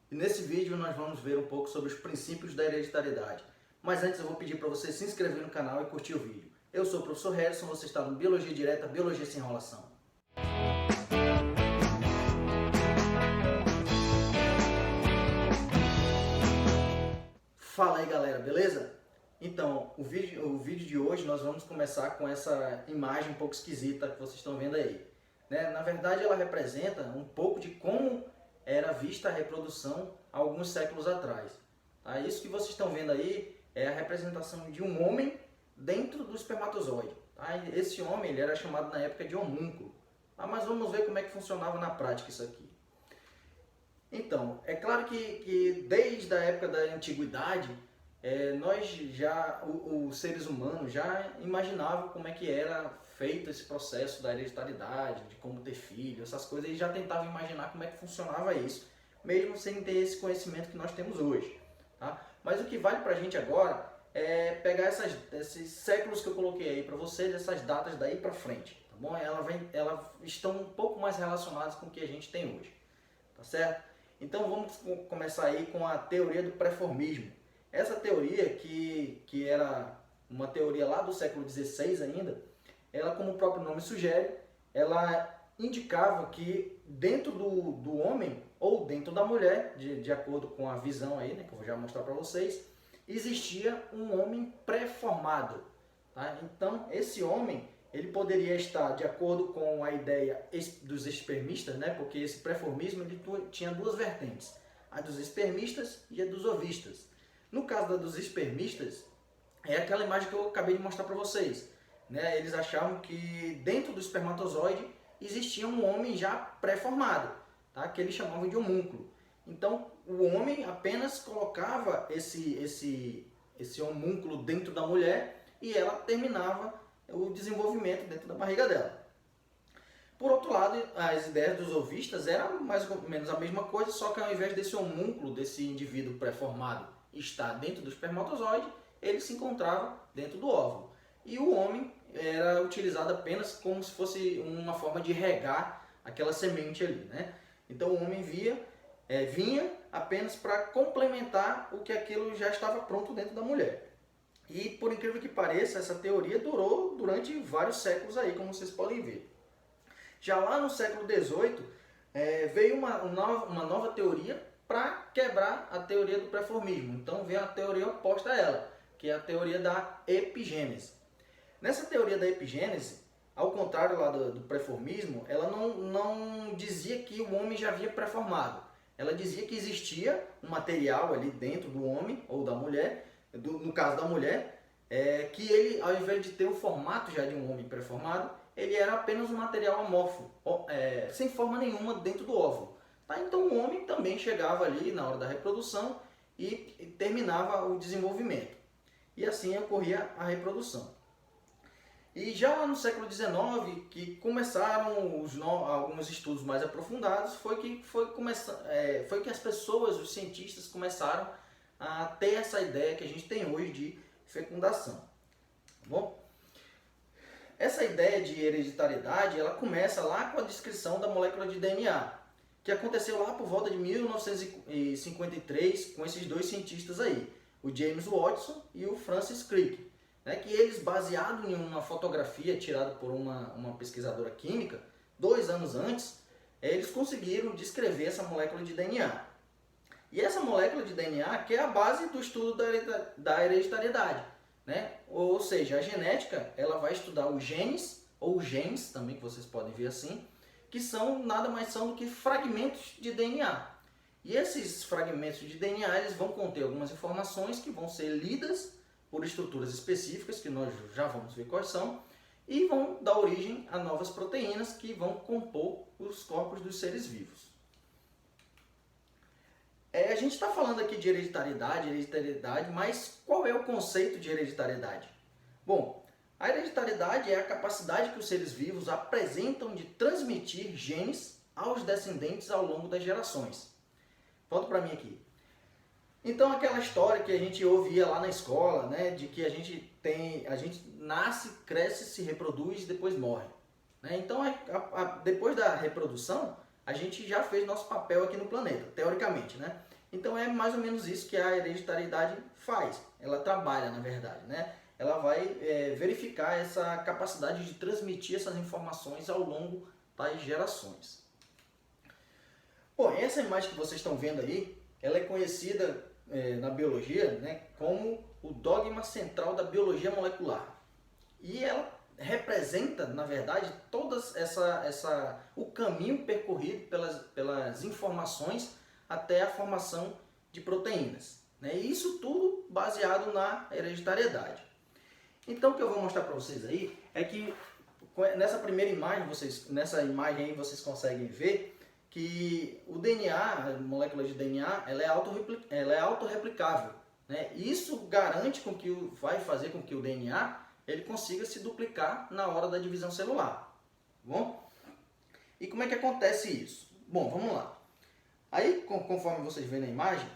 E nesse vídeo nós vamos ver um pouco sobre os princípios da hereditariedade. Mas antes eu vou pedir para você se inscrever no canal e curtir o vídeo. Eu sou o professor Harrison, você está no Biologia Direta, Biologia Sem Enrolação. Fala aí galera, beleza? Então, o vídeo de hoje nós vamos começar com essa imagem um pouco esquisita que vocês estão vendo aí. Na verdade ela representa um pouco de como era vista a reprodução há alguns séculos atrás. Tá? Isso que vocês estão vendo aí é a representação de um homem dentro do espermatozoide. Tá? Esse homem ele era chamado na época de homúnculo. Tá? Mas vamos ver como é que funcionava na prática isso aqui. Então, é claro que desde a época da antiguidade, os seres humanos já imaginavam como é que era feito esse processo da hereditariedade, de como ter filho, essas coisas, e já tentavam imaginar como é que funcionava isso, mesmo sem ter esse conhecimento que nós temos hoje. Tá? Mas o que vale pra gente agora é pegar esses séculos que eu coloquei aí para vocês, essas datas daí para frente, tá bom? Elas estão um pouco mais relacionadas com o que a gente tem hoje, tá certo? Então vamos começar aí com a teoria do pré-formismo. Essa teoria, que era uma teoria lá do século XVI ainda, ela, como o próprio nome sugere, ela indicava que dentro do homem ou dentro da mulher, de acordo com a visão aí, que eu vou já mostrar para vocês, existia um homem pré-formado. Tá? Então esse homem ele poderia estar de acordo com a ideia dos espermistas, porque esse pré-formismo ele tinha duas vertentes, a dos espermistas e a dos ovistas. No caso da dos espermistas, é aquela imagem que eu acabei de mostrar para vocês. Eles achavam que dentro do espermatozoide existia um homem já pré-formado, tá? Que eles chamavam de homúnculo. Então o homem apenas colocava esse homúnculo dentro da mulher e ela terminava o desenvolvimento dentro da barriga dela. Por outro lado, as ideias dos ovistas eram mais ou menos a mesma coisa, só que ao invés desse homúnculo, desse indivíduo pré-formado, estar dentro do espermatozoide, ele se encontrava dentro do óvulo. E o homem era utilizado apenas como se fosse uma forma de regar aquela semente ali. Então o homem vinha apenas para complementar o que aquilo já estava pronto dentro da mulher. E por incrível que pareça, essa teoria durou durante vários séculos aí, como vocês podem ver. Já lá no século XVIII, veio uma nova teoria para quebrar a teoria do pré-formismo. Então veio a teoria oposta a ela, que é a teoria da epigênese. Nessa teoria da epigênese, ao contrário lá do pré-formismo, ela não dizia que o homem já havia pré-formado. Ela dizia que existia um material ali dentro do homem ou da mulher, no caso da mulher, que ele, ao invés de ter o formato já de um homem pré-formado, ele era apenas um material amorfo, sem forma nenhuma dentro do óvulo. Tá? Então o homem também chegava ali na hora da reprodução e terminava o desenvolvimento. E assim ocorria a reprodução. E já lá no século XIX, que começaram alguns estudos mais aprofundados, foi que as pessoas, os cientistas, começaram a ter essa ideia que a gente tem hoje de fecundação. Tá bom? Essa ideia de hereditariedade, ela começa lá com a descrição da molécula de DNA, que aconteceu lá por volta de 1953 com esses dois cientistas aí, o James Watson e o Francis Crick, que eles, baseados em uma fotografia tirada por uma pesquisadora química, 2 anos antes, eles conseguiram descrever essa molécula de DNA. E essa molécula de DNA que é a base do estudo da hereditariedade. Ou seja, a genética ela vai estudar os genes, ou genes também, que vocês podem ver assim, que nada mais são do que fragmentos de DNA. E esses fragmentos de DNA eles vão conter algumas informações que vão ser lidas por estruturas específicas, que nós já vamos ver quais são, e vão dar origem a novas proteínas que vão compor os corpos dos seres vivos. A gente está falando aqui de hereditariedade, mas qual é o conceito de hereditariedade? Bom, a hereditariedade é a capacidade que os seres vivos apresentam de transmitir genes aos descendentes ao longo das gerações. Volta para mim aqui. Então aquela história que a gente ouvia lá na escola, de que a gente nasce, cresce, se reproduz e depois morre. Então depois da reprodução, a gente já fez nosso papel aqui no planeta, teoricamente. Então é mais ou menos isso que a hereditariedade faz. Ela trabalha, na verdade, né? Ela vai verificar essa capacidade de transmitir essas informações ao longo das gerações. Bom, essa imagem que vocês estão vendo aí, ela é conhecida na biologia, né, como o dogma central da biologia molecular. E ela representa, na verdade, o caminho percorrido pelas informações até a formação de proteínas, né? E isso tudo baseado na hereditariedade. Então o que eu vou mostrar para vocês aí é que nessa primeira imagem, nessa imagem aí vocês conseguem ver que o DNA, a molécula de DNA, ela é autorreplicável, né? Isso garante vai fazer com que o DNA ele consiga se duplicar na hora da divisão celular, tá bom? E como é que acontece isso? Bom, vamos lá. Aí, conforme vocês veem na imagem,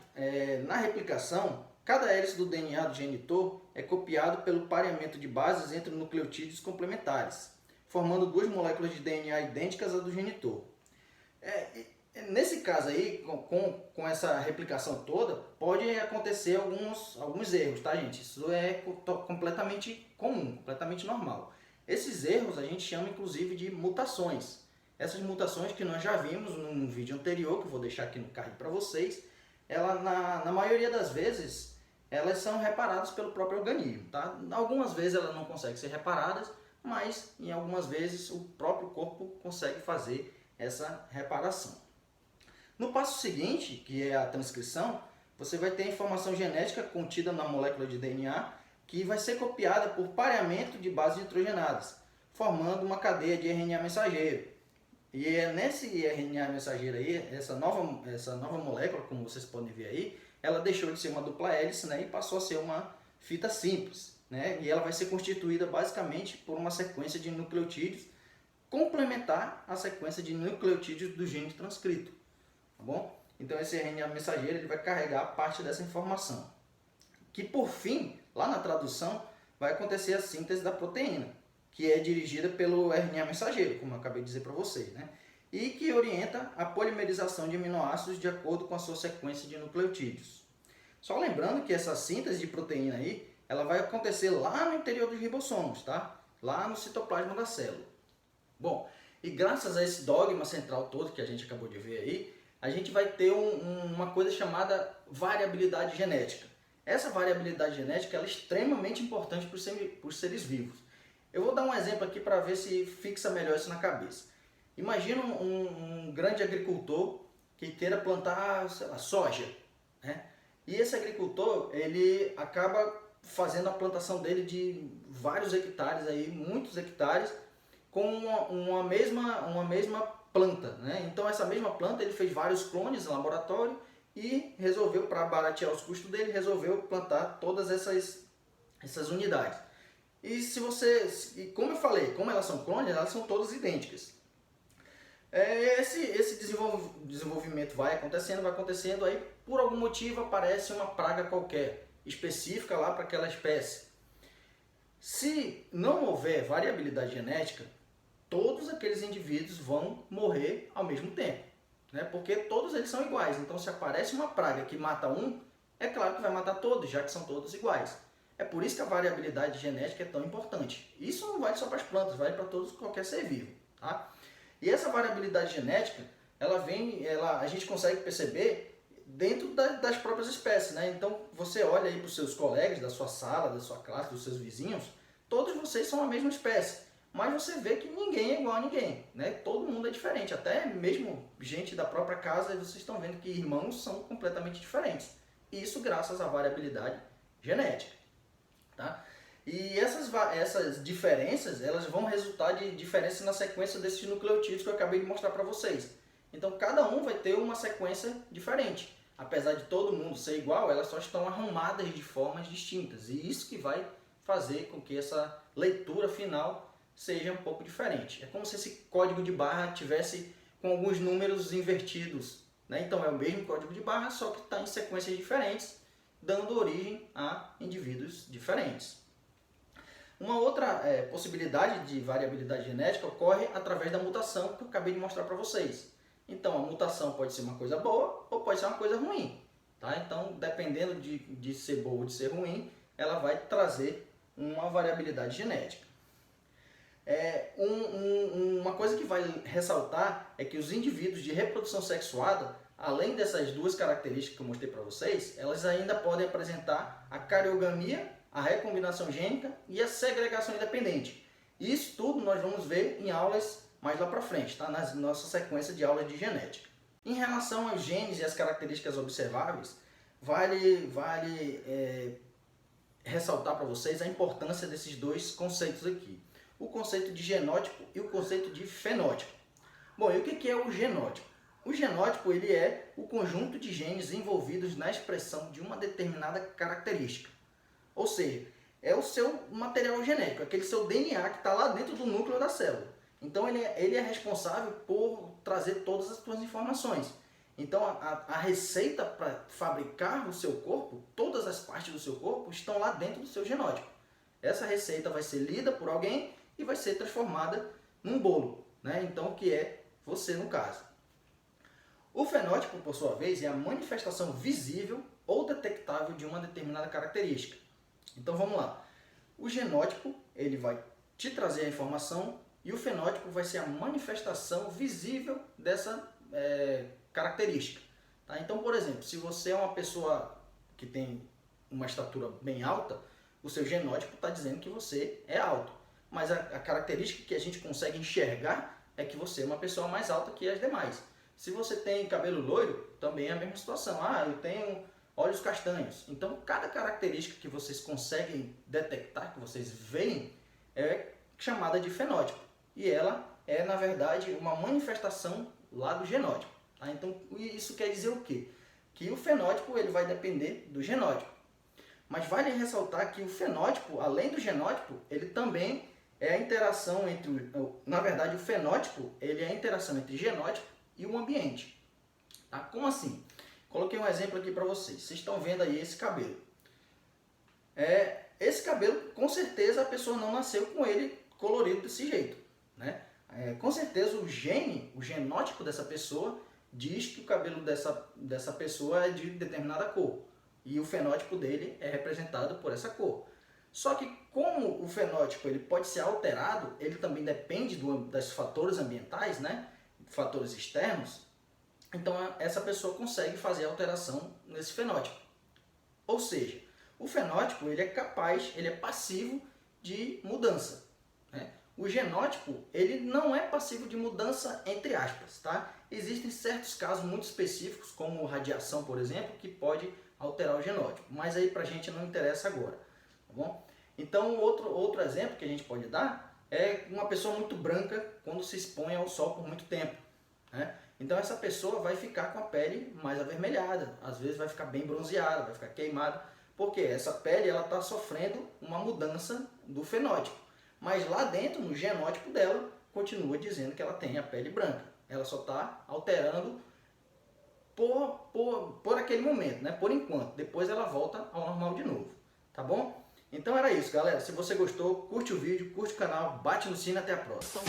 na replicação, cada hélice do DNA do genitor é copiado pelo pareamento de bases entre nucleotídeos complementares, formando duas moléculas de DNA idênticas à do genitor. Nesse caso aí, com essa replicação toda, pode acontecer alguns erros, tá, gente? Isso é completamente comum, completamente normal. Esses erros a gente chama inclusive de mutações. Essas mutações que nós já vimos num vídeo anterior, que eu vou deixar aqui no card para vocês, na maioria das vezes, elas são reparadas pelo próprio organismo, tá? Algumas vezes elas não conseguem ser reparadas, mas em algumas vezes o próprio corpo consegue fazer essa reparação. No passo seguinte, que é a transcrição, você vai ter a informação genética contida na molécula de DNA que vai ser copiada por pareamento de bases nitrogenadas, formando uma cadeia de RNA mensageiro. E é nesse RNA mensageiro aí, essa nova molécula, como vocês podem ver aí, ela deixou de ser uma dupla hélice, né, e passou a ser uma fita simples, né, e ela vai ser constituída basicamente por uma sequência de nucleotídeos complementar a sequência de nucleotídeos do gene transcrito, tá bom? Então esse RNA mensageiro ele vai carregar parte dessa informação, que por fim, lá na tradução, vai acontecer a síntese da proteína, que é dirigida pelo RNA mensageiro, como eu acabei de dizer para vocês, né? E que orienta a polimerização de aminoácidos de acordo com a sua sequência de nucleotídeos. Só lembrando que essa síntese de proteína aí, ela vai acontecer lá no interior dos ribossomos, tá? Lá no citoplasma da célula. Bom, e graças a esse dogma central todo que a gente acabou de ver aí, a gente vai ter uma coisa chamada variabilidade genética. Essa variabilidade genética ela é extremamente importante para os seres vivos. Eu vou dar um exemplo aqui para ver se fixa melhor isso na cabeça. Imagina um grande agricultor que queira plantar, sei lá, soja, né? E esse agricultor, ele acaba fazendo a plantação dele de vários hectares, aí, muitos hectares, com uma mesma planta, né? Então essa mesma planta ele fez vários clones no laboratório e resolveu, para baratear os custos dele, resolveu plantar todas essas unidades. E como eu falei, como elas são clones, elas são todas idênticas. Esse desenvolvimento vai acontecendo, aí por algum motivo aparece uma praga qualquer, específica lá para aquela espécie. Se não houver variabilidade genética, todos aqueles indivíduos vão morrer ao mesmo tempo, né? Porque todos eles são iguais. Então se aparece uma praga que mata um, é claro que vai matar todos, já que são todos iguais. É por isso que a variabilidade genética é tão importante. Isso não vale só para as plantas, vale para qualquer ser vivo, tá? E essa variabilidade genética, a gente consegue perceber dentro das próprias espécies, né? Então você olha aí para os seus colegas da sua sala, da sua classe, dos seus vizinhos, todos vocês são a mesma espécie, mas você vê que ninguém é igual a ninguém, né? Todo mundo é diferente, até mesmo gente da própria casa, vocês estão vendo que irmãos são completamente diferentes. Isso graças à variabilidade genética, tá? E essas diferenças, elas vão resultar de diferença na sequência desses nucleotídeos que eu acabei de mostrar para vocês. Então cada um vai ter uma sequência diferente. Apesar de todo mundo ser igual, elas só estão arrumadas de formas distintas. E isso que vai fazer com que essa leitura final seja um pouco diferente. É como se esse código de barra tivesse com alguns números invertidos, né? Então é o mesmo código de barra, só que está em sequências diferentes, dando origem a indivíduos diferentes. Uma outra possibilidade de variabilidade genética ocorre através da mutação que eu acabei de mostrar para vocês. Então a mutação pode ser uma coisa boa ou pode ser uma coisa ruim. tá? Então, dependendo de ser boa ou de ser ruim, ela vai trazer uma variabilidade genética. Uma coisa que vai ressaltar é que os indivíduos de reprodução sexuada, além dessas duas características que eu mostrei para vocês, elas ainda podem apresentar a cariogamia, a recombinação gênica e a segregação independente. Isso tudo nós vamos ver em aulas mais lá para frente, tá? Na nossa sequência de aulas de genética. Em relação aos genes e as características observáveis, vale ressaltar para vocês a importância desses dois conceitos aqui. O conceito de genótipo e o conceito de fenótipo. Bom, e o que é o genótipo? O genótipo ele é o conjunto de genes envolvidos na expressão de uma determinada característica. Ou seja, é o seu material genético, aquele seu DNA que está lá dentro do núcleo da célula. Então ele é responsável por trazer todas as suas informações. Então a receita para fabricar o seu corpo, todas as partes do seu corpo estão lá dentro do seu genótipo. Essa receita vai ser lida por alguém e vai ser transformada num bolo, né? Então, que é você no caso. O fenótipo, por sua vez, é a manifestação visível ou detectável de uma determinada característica. Então, vamos lá. O genótipo, ele vai te trazer a informação e o fenótipo vai ser a manifestação visível dessa característica. Tá? Então, por exemplo, se você é uma pessoa que tem uma estatura bem alta, o seu genótipo está dizendo que você é alto. Mas a característica que a gente consegue enxergar é que você é uma pessoa mais alta que as demais. Se você tem cabelo loiro, também é a mesma situação. Ah, eu tenho olhos castanhos. Então, cada característica que vocês conseguem detectar, que vocês veem, é chamada de fenótipo. E ela é, na verdade, uma manifestação lá do genótipo. Tá? Então, isso quer dizer o quê? Que o fenótipo ele vai depender do genótipo. Mas vale ressaltar que o fenótipo, além do genótipo, ele também é a interação entre... Na verdade, o fenótipo ele é a interação entre genótipo e o ambiente. Tá? Como assim? Coloquei um exemplo aqui para vocês. Vocês estão vendo aí esse cabelo. Esse cabelo, com certeza, a pessoa não nasceu com ele colorido desse jeito. Né? Com certeza, o genótipo dessa pessoa diz que o cabelo dessa pessoa é de determinada cor. E o fenótipo dele é representado por essa cor. Só que como o fenótipo ele pode ser alterado, ele também depende dos fatores ambientais, né? Fatores externos, então essa pessoa consegue fazer alteração nesse fenótipo. Ou seja, o fenótipo ele é capaz, ele é passivo de mudança. Né? O genótipo ele não é passivo de mudança entre aspas. Tá? Existem certos casos muito específicos, como radiação, por exemplo, que pode alterar o genótipo, mas aí pra gente não interessa agora. Tá bom? Então, outro exemplo que a gente pode dar é uma pessoa muito branca quando se expõe ao sol por muito tempo. Né? Então, essa pessoa vai ficar com a pele mais avermelhada, às vezes vai ficar bem bronzeada, vai ficar queimada, porque essa pele está sofrendo uma mudança do fenótipo. Mas lá dentro, no genótipo dela, continua dizendo que ela tem a pele branca. Ela só está alterando por aquele momento, né? Por enquanto. Depois ela volta ao normal de novo. Tá bom? Então era isso, galera. Se você gostou, curte o vídeo, curte o canal, bate no sino e até a próxima.